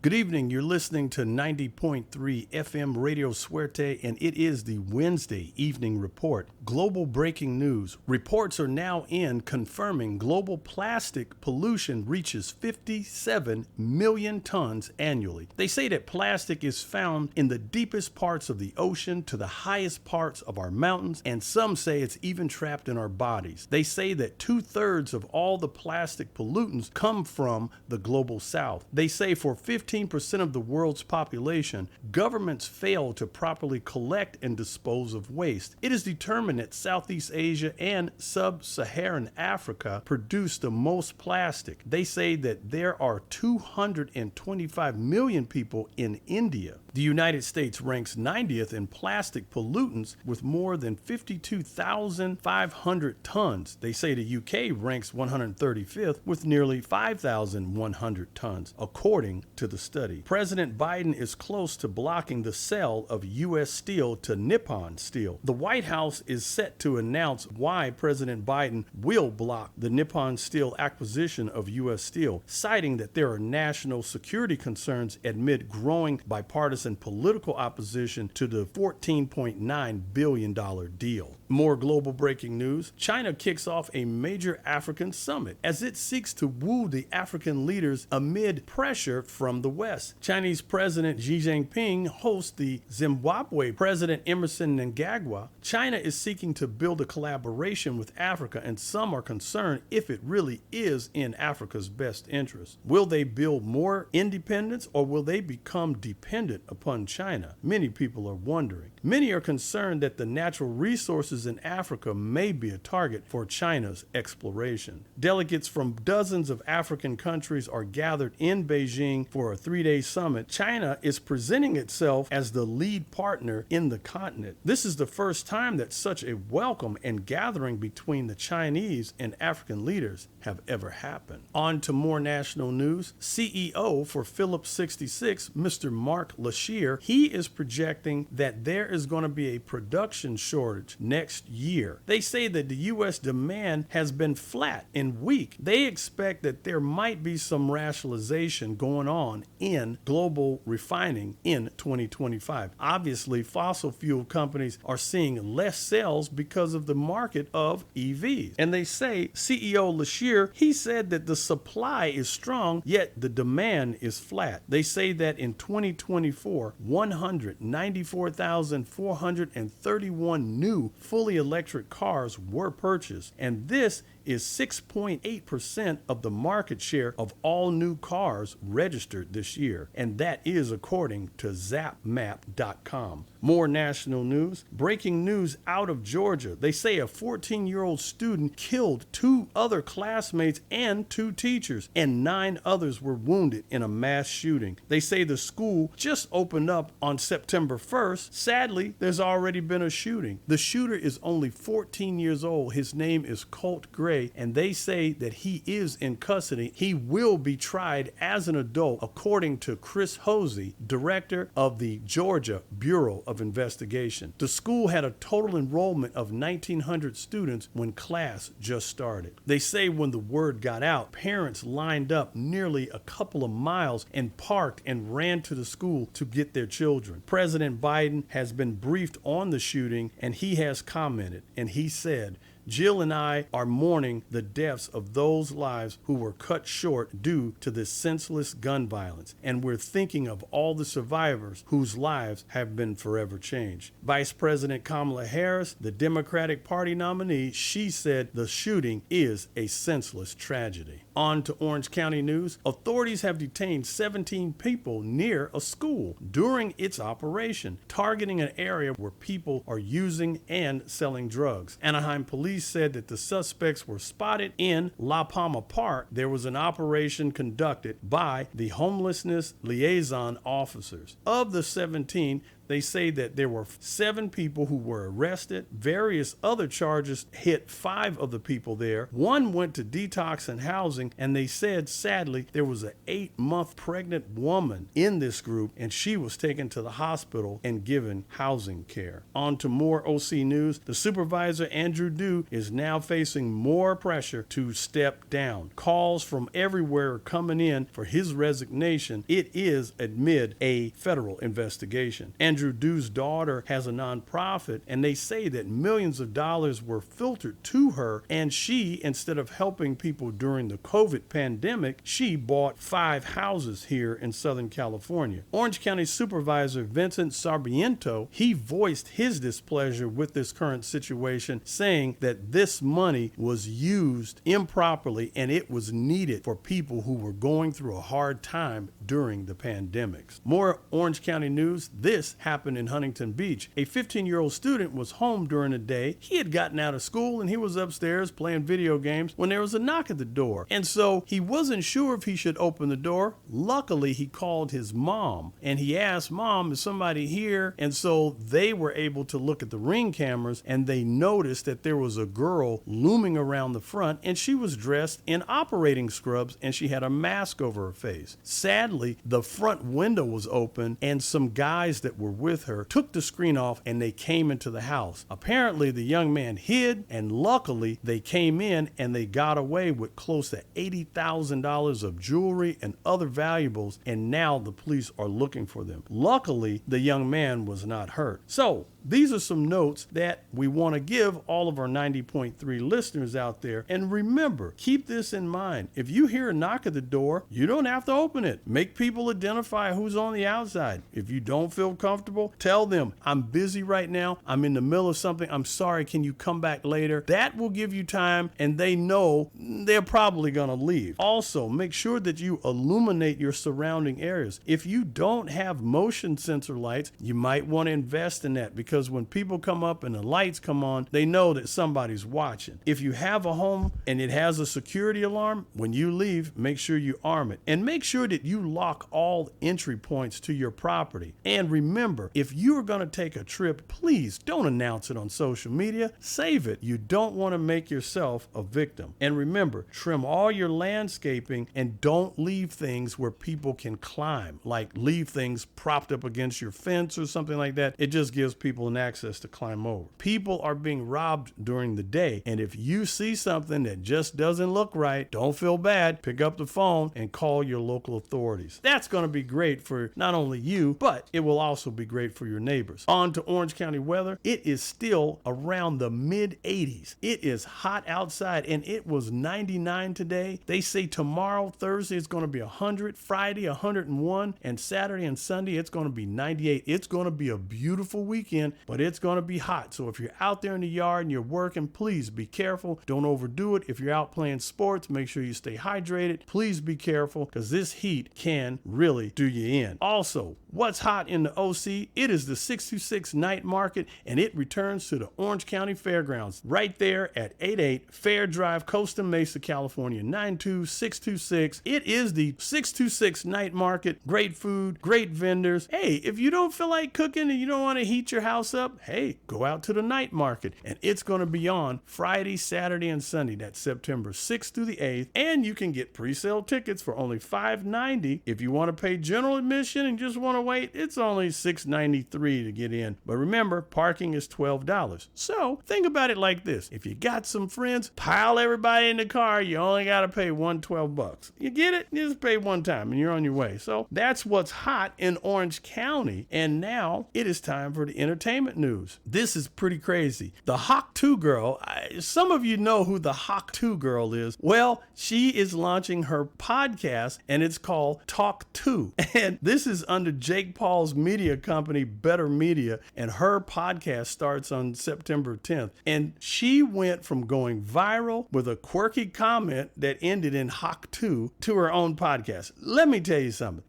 Good evening. You're listening to 90.3 FM RadioSuerte, and it is the Wednesday evening report. Global breaking news. Reports are now in confirming global plastic pollution reaches 57 million tons annually. They say that plastic is found in the deepest parts of the ocean to the highest parts of our mountains, and some say it's even trapped in our bodies. They say that 2/3 of all the plastic pollutants come from the global south. They say for 15% of the world's population, governments fail to properly collect and dispose of waste. It is determined that Southeast Asia and Sub-Saharan Africa produce the most plastic. They say that there are 225 million people in India. The United States ranks 90th in plastic pollutants with more than 52,500 tons. They say the UK ranks 135th with nearly 5,100 tons, according to the study. President Biden is close to blocking the sale of U.S. steel to Nippon Steel. The White House is set to announce why President Biden will block the Nippon Steel acquisition of U.S. steel, citing that there are national security concerns amid growing bipartisan political opposition to the $14.9 billion deal. More global breaking news. China kicks off a major African summit as it seeks to woo the African leaders amid pressure from the West. Chinese President Xi Jinping hosts the Zimbabwe President Emerson Mnangagwa. China is seeking to build a collaboration with Africa, and some are concerned if it really is in Africa's best interest. Will they build more independence, or will they become dependent upon China? Many people are wondering. Many are concerned that the natural resources in Africa may be a target for China's exploration. Delegates from dozens of African countries are gathered in Beijing for a 3-day summit. China is presenting itself as the lead partner in the continent. This is the first time that such a welcome and gathering between the Chinese and African leaders have ever happened. On to more national news. CEO for Phillips 66, Mr. Mark Lashier, he is projecting that there is going to be a production shortage next year. They say that the U.S. demand has been flat and weak. They expect that there might be some rationalization going on in global refining in 2025. Obviously, fossil fuel companies are seeing less sales because of the market of EVs. And they say CEO Lashier, he said that the supply is strong, yet the demand is flat. They say that in 2024, 194,431 new fully electric cars were purchased, and this is 6.8% of the market share of all new cars registered this year, and that is according to zapmap.com. More national news. Breaking news out of Georgia. They say a 14-year-old student killed 2 other classmates and 2 teachers, and 9 others were wounded in a mass shooting. They say the school just opened up on September 1st. Sadly, there's already been a shooting. The shooter is only 14 years old. His name is Colt Gray, and they say that he is in custody. He will be tried as an adult, according to Chris Hosey, director of the Georgia Bureau of Investigation. The school had a total enrollment of 1,900 students when class just started. They say when the word got out, parents lined up nearly a couple of miles and parked and ran to the school to get their children. President Biden has been briefed on the shooting, and he has commented, and he said, Jill and I are mourning the deaths of those lives who were cut short due to this senseless gun violence, and we're thinking of all the survivors whose lives have been forever changed. Vice President Kamala Harris, the Democratic Party nominee, she said the shooting is a senseless tragedy. On to Orange County news. Authorities have detained 17 people near a school during its operation, targeting an area where people are using and selling drugs. Anaheim police said that the suspects were spotted in La Palma Park. There was an operation conducted by the homelessness liaison officers. Of the 17, They say that there were 7 people who were arrested. Various other charges hit 5 of the people there. One went to detox and housing, and they said, sadly, there was an 8-month pregnant woman in this group, and she was taken to the hospital and given housing care. On to more OC news. The supervisor, Andrew Dew, is now facing more pressure to step down. Calls from everywhere are coming in for his resignation. It is amid a federal investigation. Andrew Dew's daughter has a nonprofit, and they say that millions of dollars were filtered to her, and she, instead of helping people during the COVID pandemic, she bought 5 houses here in Southern California. Orange County Supervisor Vincent Sarmiento, he voiced his displeasure with this current situation, saying that this money was used improperly and it was needed for people who were going through a hard time during the pandemics. More Orange County news. This happened in Huntington Beach. A 15-year-old student was home during the day. He had gotten out of school and he was upstairs playing video games when there was a knock at the door. And so he wasn't sure if he should open the door. Luckily, he called his mom and he asked, "Mom, is somebody here?" And so they were able to look at the Ring cameras and they noticed that there was a girl looming around the front, and she was dressed in operating scrubs and she had a mask over her face. Sadly, the front window was open and some guys that were with her took the screen off and they came into the house. Apparently, the young man hid, and luckily they came in and they got away with close to $80,000 of jewelry and other valuables, and now the police are looking for them. Luckily, the young man was not hurt. So, these are some notes that we want to give all of our 90.3 listeners out there. And remember, keep this in mind. If you hear a knock at the door, you don't have to open it. Make people identify who's on the outside. If you don't feel comfortable, tell them, "I'm busy right now. I'm in the middle of something. I'm sorry. Can you come back later?" That will give you time, and they know they're probably going to leave. Also, make sure that you illuminate your surrounding areas. If you don't have motion sensor lights, you might want to invest in that, because when people come up and the lights come on, they know that somebody's watching. If you have a home and it has a security alarm, when you leave, make sure you arm it. And make sure that you lock all entry points to your property. And remember, if you are going to take a trip, please don't announce it on social media. Save it. You don't want to make yourself a victim. And remember, trim all your landscaping and don't leave things where people can climb, like leave things propped up against your fence or something like that. It just gives people an access to climb over. People are being robbed during the day, and if you see something that just doesn't look right, don't feel bad. Pick up the phone and call your local authorities. That's going to be great for not only you, but it will also be great for your neighbors. On to Orange County weather. It is still around the mid-80s. It is hot outside, and it was 99 today. They say tomorrow, Thursday, it's going to be 100, Friday 101, and Saturday and Sunday it's going to be 98. It's going to be a beautiful weekend, but it's going to be hot. So if you're out there in the yard and you're working, please be careful. Don't overdo it. If you're out playing sports, make sure you stay hydrated. Please be careful, because this heat can really do you in. Also, what's hot in the OC? It is the 626 night market, and it returns to the Orange County Fairgrounds right there at 88 Fair Drive, Costa Mesa, California, 92626. It is the 626 night market. Great food, great vendors. Hey, if you don't feel like cooking and you don't want to heat your house up, hey, go out to the night market, and it's going to be on Friday, Saturday, and Sunday. That's September 6th through the 8th, and you can get pre-sale tickets for only $5.90. If you want to pay general admission and just want to wait, it's only $6.93 to get in. But remember, parking is $12. So think about it like this. If you got some friends, pile everybody in the car, you only got to pay $112. You get it? You just pay one time and you're on your way. So that's what's hot in Orange County. And now it is time for the entertainment news. This is pretty crazy. The Hawk 2 girl, some of you know who the Hawk 2 girl is. Well, she is launching her podcast, and it's called Talk 2. And this is under Jake Paul's media company, Better Media, and her podcast starts on September 10th. And she went from going viral with a quirky comment that ended in Hawk 2 to her own podcast. Let me tell you something.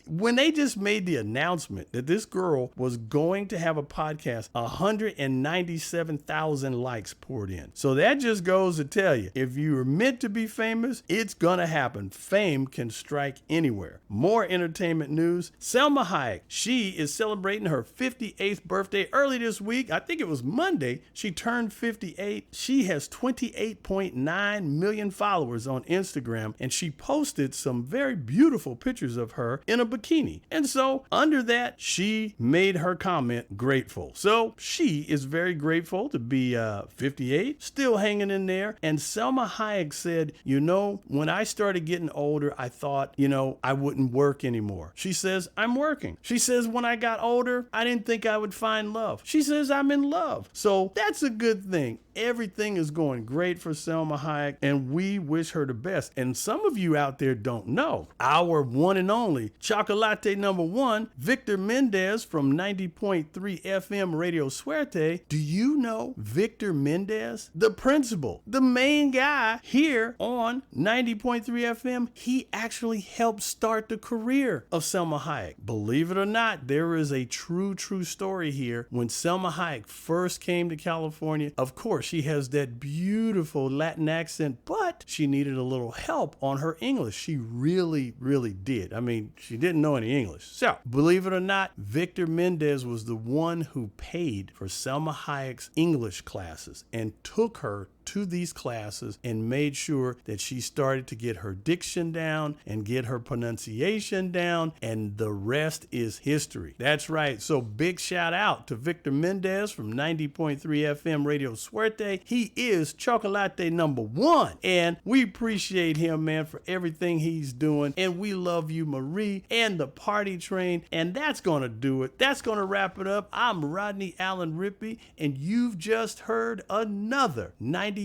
When they just made the announcement that this girl was going to have a podcast, 197,000 likes poured in. So that just goes to tell you, if you're meant to be famous, it's gonna happen. Fame can strike anywhere. More entertainment news. Selma Hayek, she is celebrating her 58th birthday early this week. I think it was Monday. She turned 58. She has 28.9 million followers on Instagram, and she posted some very beautiful pictures of her in a bikini. And so under that, she made her comment grateful. So she is very grateful to be 58, still hanging in there. And Selma Hayek said, when I started getting older, I thought, I wouldn't work anymore. She says, I'm working. She says, when I got older, I didn't think I would find love. She says, I'm in love. So that's a good thing. Everything is going great for Selma Hayek, and we wish her the best. And some of you out there don't know, our one and only Chocolate #1, Victor Mendez from 90.3 FM RadioSuerte. Do you know Victor Mendez? The principal, the main guy here on 90.3 FM. He actually helped start the career of Selma Hayek. Believe it or not, there is a true story here. When Selma Hayek first came to California, of course, she has that beautiful Latin accent, but she needed a little help on her English. She really did. I mean, she didn't know any English. So, believe it or not, Victor Mendez was the one who paid for Selma Hayek's English classes and took her to these classes and made sure that she started to get her diction down and get her pronunciation down, and the rest is history. That's right. So big shout out to Victor Mendez from 90.3 FM RadioSuerte. He is Chocolate #1, and we appreciate him, man, for everything he's doing. And we love you, Marie, and the party train. And that's going to do it. That's going to wrap it up. I'm Rodney Allen Rippy, and you've just heard another 90.3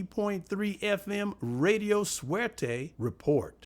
FM RadioSuerte report.